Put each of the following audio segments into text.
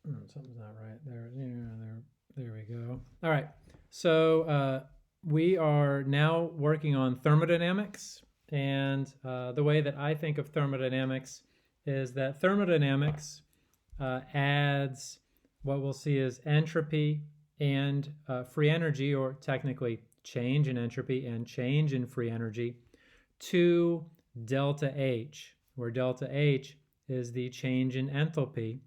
Something's not right there. There we go. All right. So we are now working on thermodynamics, and the way that I think of thermodynamics is that thermodynamics adds what we'll see as entropy and free energy, or technically change in entropy and change in free energy, to delta H, where delta H is the change in enthalpy.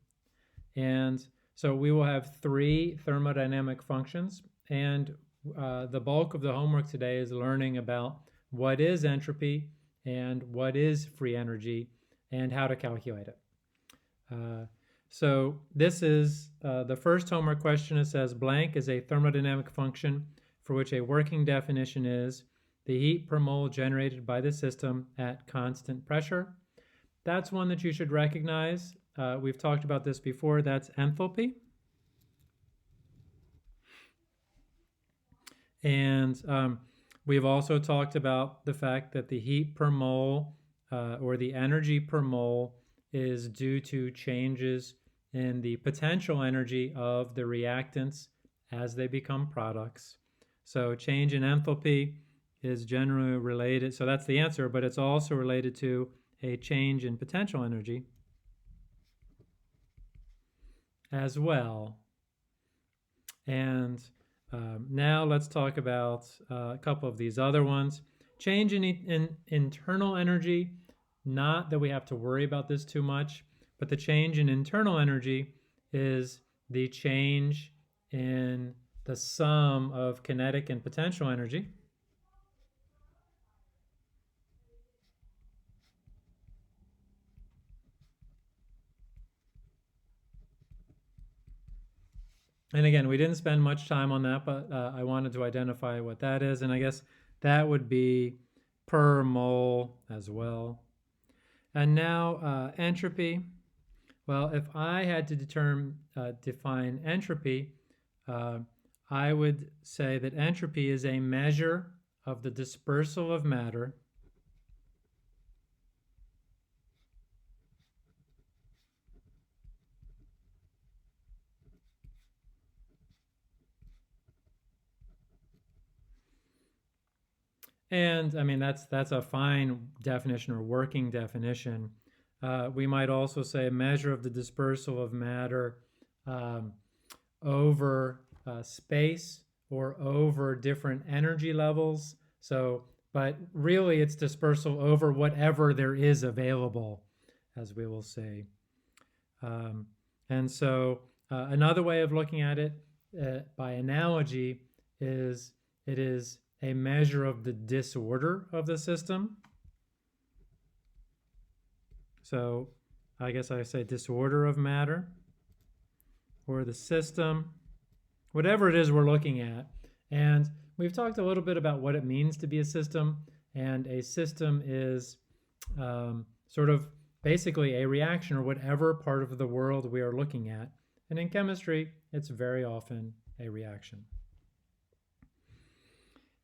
And so we will have three thermodynamic functions, and the bulk of the homework today is learning about what is entropy and what is free energy and how to calculate it. So this is the first homework question. It says blank is a thermodynamic function for which a working definition is the heat per mole generated by the system at constant pressure. That's one that you should recognize. We've talked about this before. That's enthalpy. And we've also talked about the fact that the heat per mole or the energy per mole is due to changes in the potential energy of the reactants as they become products. So change in enthalpy is generally related, so that's the answer, but it's also related to a change in potential energy as well. And now let's talk about a couple of these other ones. Change in internal energy, not that we have to worry about this too much, but the change in internal energy is the change in the sum of kinetic and potential energy. And again, we didn't spend much time on that, but I wanted to identify what that is. And I guess that would be per mole as well. And now entropy. Well, if I had to define entropy, I would say that entropy is a measure of the dispersal of matter and I mean that's a fine definition or working definition. We might also say a measure of the dispersal of matter um, over space or over different energy levels. So, but really it's dispersal over whatever there is available, as we will say. Um, and so another way of looking at it by analogy is it is a measure of the disorder of the system. So I guess I say disorder of matter or the system, whatever it is we're looking at. And we've talked a little bit about what it means to be a system. And a system is sort of basically a reaction or whatever part of the world we are looking at. And in chemistry, it's very often a reaction.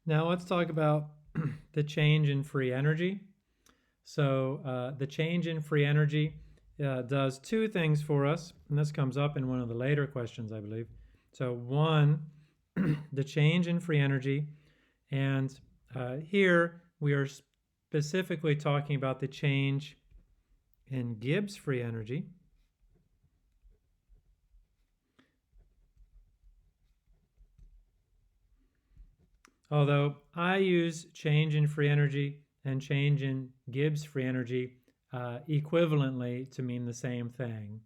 Now let's talk about the change in free energy. So the change in free energy does two things for us, and this comes up in one of the later questions, I believe. So one, the change in free energy, and here we are specifically talking about the change in Gibbs free energy. Although I use change in free energy and change in Gibbs free energy equivalently to mean the same thing.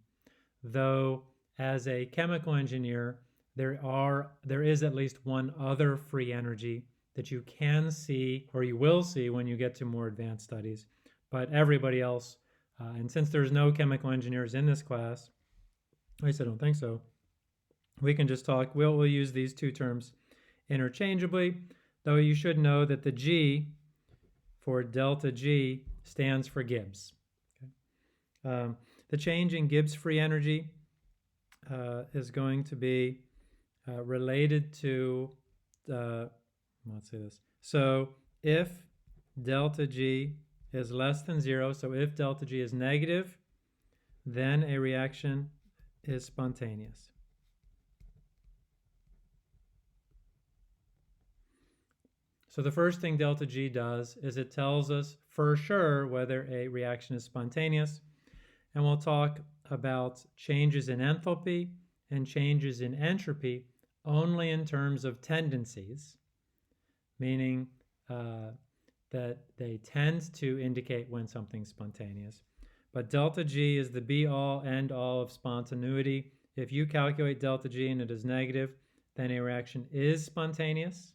Though as a chemical engineer, there is at least one other free energy that you can see or you will see when you get to more advanced studies. But everybody else, and since there's no chemical engineers in this class, at least I don't think so, we can just talk, we'll use these two terms interchangeably, though you should know that the G for delta G stands for Gibbs. Okay? The change in Gibbs free energy is going to be related to, let's say this. So if delta G is less than 0, so if delta G is negative, then a reaction is spontaneous. So the first thing delta G does is it tells us for sure whether a reaction is spontaneous. And we'll talk about changes in enthalpy and changes in entropy only in terms of tendencies, meaning that they tend to indicate when something's spontaneous. But delta G is the be-all, end-all of spontaneity. If you calculate delta G and it is negative, then a reaction is spontaneous.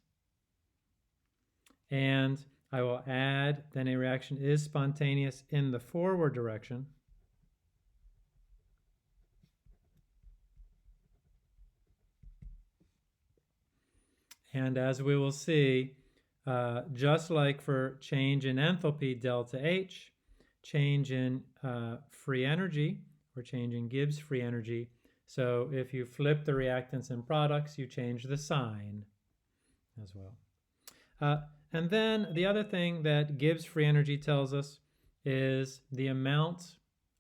And I will add, then a reaction is spontaneous in the forward direction. And as we will see, just like for change in enthalpy, delta H, change in free energy, or change in Gibbs free energy. So if you flip the reactants and products, you change the sign as well. And then the other thing that Gibbs free energy tells us is the amount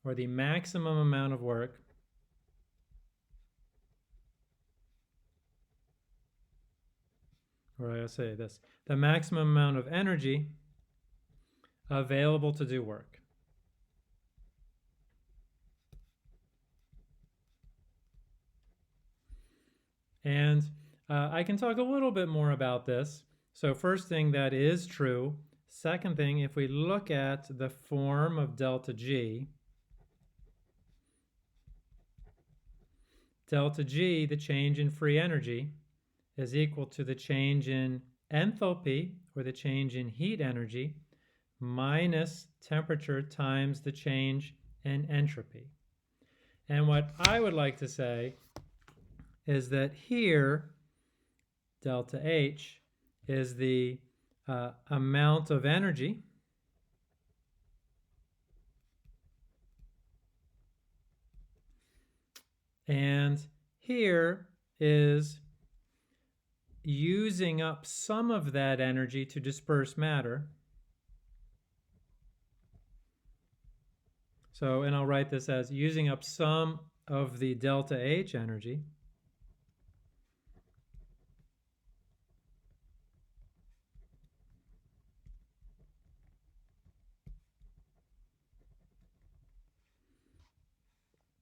or the maximum amount of work or I'll say this, the maximum amount of energy available to do work. And I can talk a little bit more about this. So first thing, that is true. Second thing, if we look at the form of delta G, the change in free energy, is equal to the change in enthalpy, or the change in heat energy, minus temperature times the change in entropy. And what I would like to say is that here, delta H is the amount of energy and here is using up some of that energy to disperse matter. So, and I'll write this as using up some of the delta H energy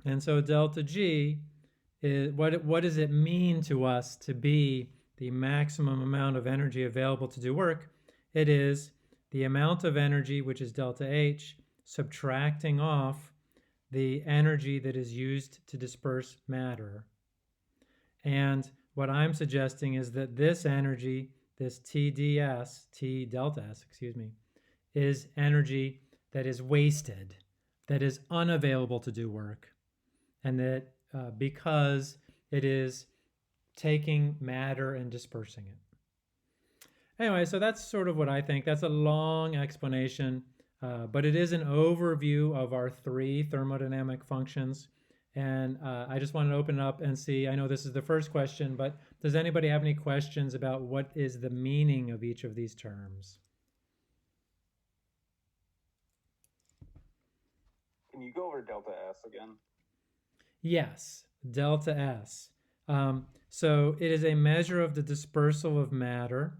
and so delta G is what does it mean to us to be the maximum amount of energy available to do work? It is the amount of energy, which is delta H, subtracting off the energy that is used to disperse matter. And what I'm suggesting is that this energy, this TDS, T delta S, excuse me, is energy that is wasted, that is unavailable to do work, and that because it is taking matter and dispersing it. Anyway, so that's sort of what I think. That's a long explanation, but it is an overview of our three thermodynamic functions. And I just wanted to open it up and see, I know this is the first question, but does anybody have any questions about what is the meaning of each of these terms? Can you go over delta S again? Yes, delta S. So it is a measure of the dispersal of matter.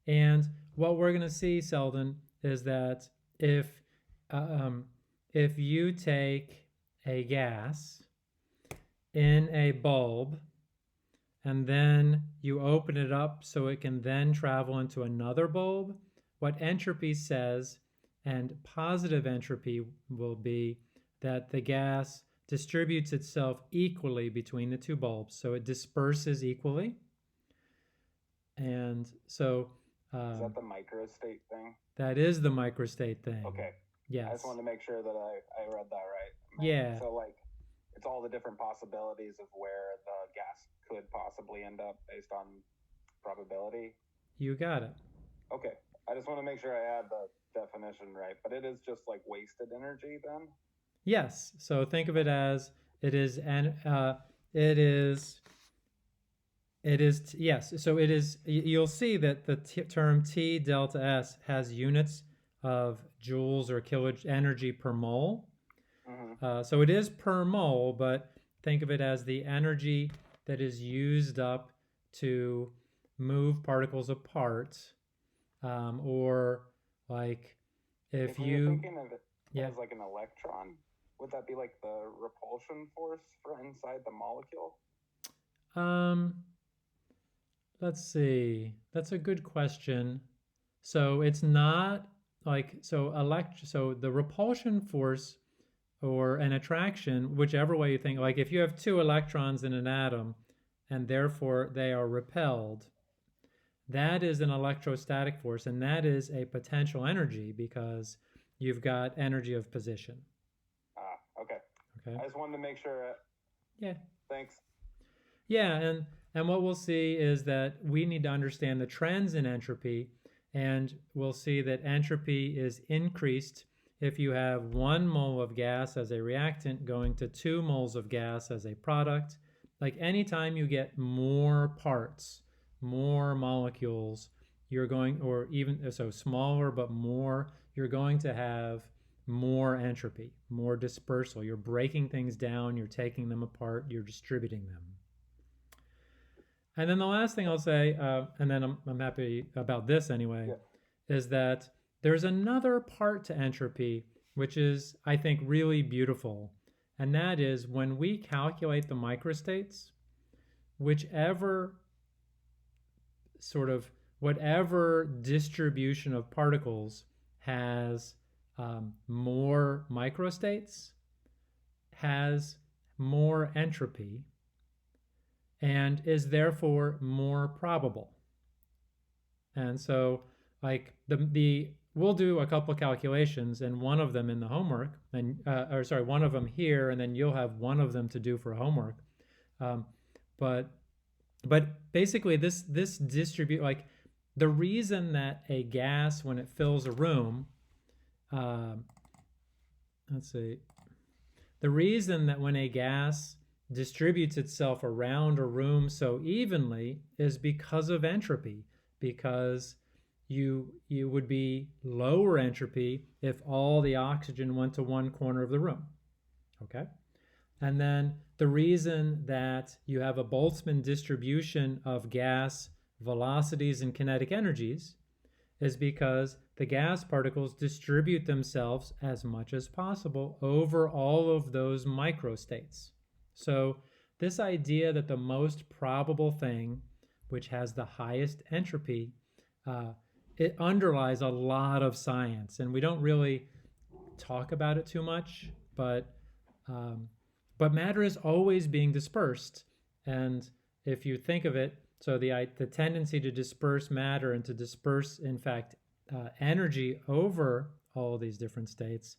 And what we're going to see, Selden, is that if you take a gas in a bulb and then you open it up so it can then travel into another bulb, what entropy says, and positive entropy will be that the gas distributes itself equally between the two bulbs, so it disperses equally. And so is that the microstate thing? That is the microstate thing. Okay. Yes. I just wanted to make sure that I read that right. Yeah. So like it's all the different possibilities of where the gas could possibly end up based on probability. You got it. Okay. I just want to make sure I had the definition right, but it is just like wasted energy then? Yes. So think of it as it is, and yes. So it is. You'll see that the term T delta S has units of joules or energy per mole. So it is per mole, but think of it as the energy that is used up to move particles apart, or like if we were you, thinking of it yeah, as like an electron, would that be like the repulsion force for inside the molecule? um, let's see. That's a good question. So it's not like so the repulsion force or an attraction, whichever way you think, like if you have two electrons in an atom and therefore they are repelled, that is an electrostatic force and that is a potential energy because you've got energy of position. Okay. Okay. I just wanted to make sure. Yeah. Thanks. Yeah, and what we'll see is that we need to understand the trends in entropy, and we'll see that entropy is increased if you have 1 mole of gas as a reactant going to 2 moles of gas as a product. Like anytime you get more parts, more molecules, you're going, or even so smaller but more, you're going to have more entropy, more dispersal. You're breaking things down, you're taking them apart, you're distributing them. And then the last thing I'll say, and then I'm happy about this anyway, Yeah. is that there's another part to entropy which is, I think, really beautiful. And that is when we calculate the microstates, whichever whatever distribution of particles has more microstates has more entropy and is therefore more probable. And so like we'll do a couple calculations and one of them in the homework and one of them here, and then you'll have one of them to do for homework. But basically this distribute, like the reason that a gas, when it fills a room, let's see, the reason that when a gas distributes itself around a room so evenly is because of entropy, because you would be lower entropy if all the oxygen went to one corner of the room. Okay? And then the reason that you have a Boltzmann distribution of gas velocities and kinetic energies is because the gas particles distribute themselves as much as possible over all of those microstates. So this idea that the most probable thing, which has the highest entropy, it underlies a lot of science, and we don't really talk about it too much, but matter is always being dispersed. And if you think of it, so the tendency to disperse matter and to disperse, in fact, energy over all these different states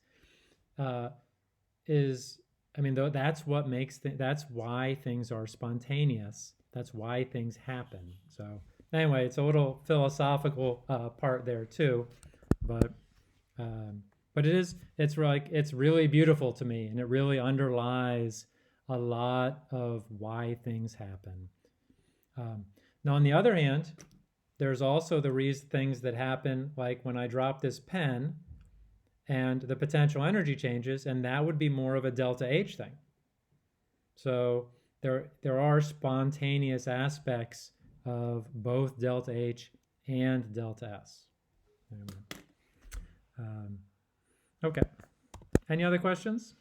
is, I mean, that's what makes that's why things are spontaneous. That's why things happen. So anyway, it's a little philosophical part there too, but it's really beautiful to me, and it really underlies a lot of why things happen. Now, on the other hand, there's also the things that happen, like when I drop this pen and the potential energy changes, and that would be more of a delta H thing. So there are spontaneous aspects of both delta H and delta S. Okay. Any other questions?